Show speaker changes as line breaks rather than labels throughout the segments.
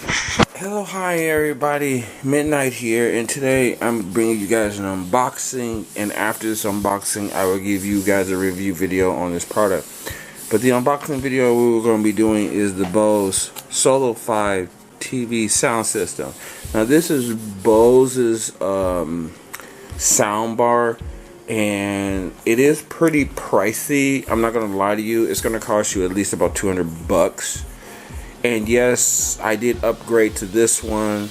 Hello, hi everybody, Midnight here, and today I'm bringing you guys an unboxing, and after this unboxing I will give you guys a review video on this product. But the unboxing video we're going to be doing is the Bose Solo 5 TV sound system. Now this is Bose's sound bar, and it is pretty pricey. I'm not going to lie to you, it's going to cost you at least about $200. And yes, I did upgrade to this one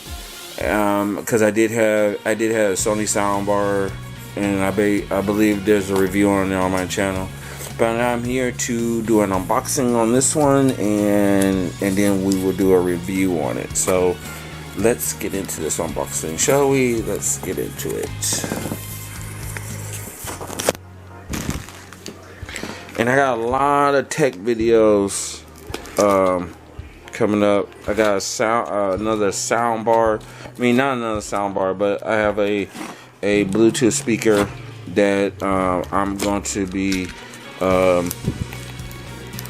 because I did have a Sony soundbar, and I believe there's a review on it on my channel. But I'm here to do an unboxing on this one, and then we will do a review on it. So let's get into this unboxing, shall we? Let's get into it. And I got a lot of tech videos coming up. I got another sound bar. I mean, not another sound bar, but I have a Bluetooth speaker that I'm going to be. I'm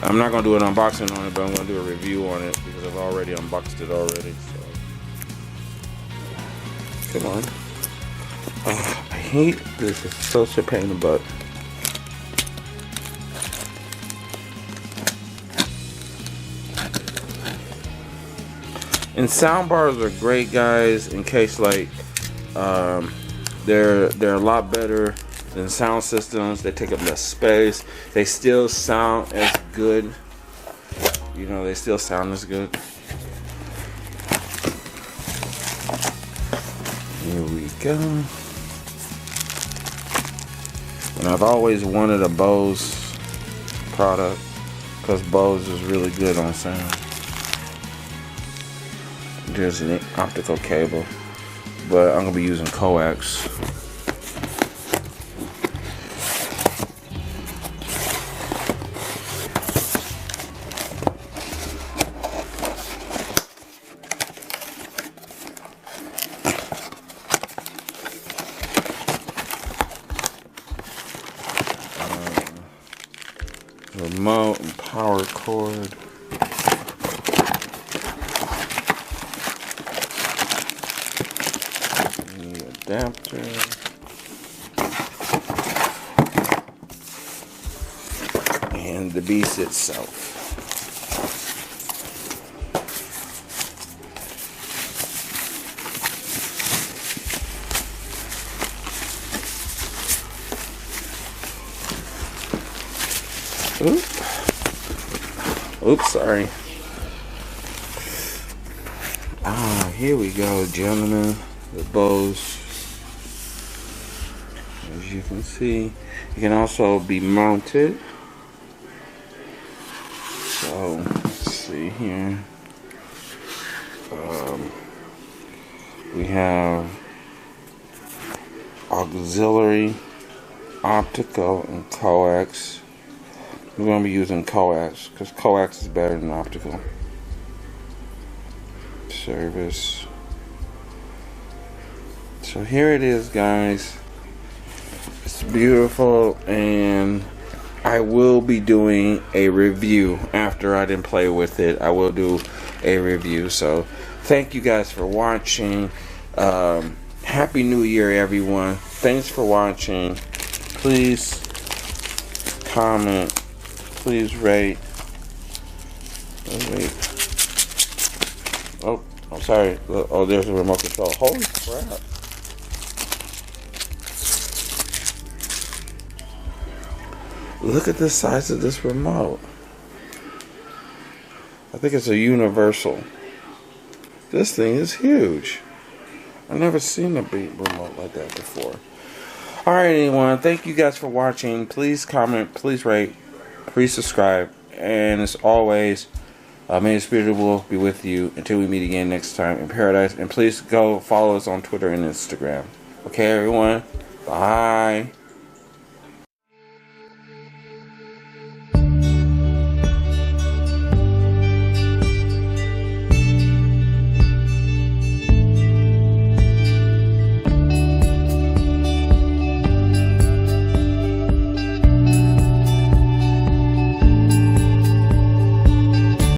not going to do an unboxing on it, but I'm going to do a review on it because I've already unboxed it already. So, come on. I hate this. It's such a pain in the butt. And sound bars are great, guys, in case like they're a lot better than sound systems. They take up less space. They still sound as good. You know, they still sound as good. Here we go. And I've always wanted a Bose product because Bose is really good on sound. There's an optical cable, but I'm gonna be using coax. Remote and power cord. Adapter, and the beast itself. Oops, sorry. Here we go, gentlemen. The Bose. As you can see, it can also be mounted. So let's see here. We have auxiliary, optical, and coax. We're going to be using coax because coax is better than optical. Service. So here it is, guys. It's beautiful, and I will be doing a review after I didn't play with it. I will do a review. So thank you guys for watching. Happy New Year, everyone. Thanks for watching. Please comment. Please rate. Wait. Oh, I'm sorry. Oh, there's a remote control. Holy crap. Look at the size of this remote. I think it's a universal. This thing is huge. I've never seen a big remote like that before. Alright, anyone. Thank you guys for watching. Please comment. Please rate. Please subscribe. And as always, may the Spirit will be with you until we meet again next time in paradise. And please go follow us on Twitter and Instagram. Okay, everyone? Bye.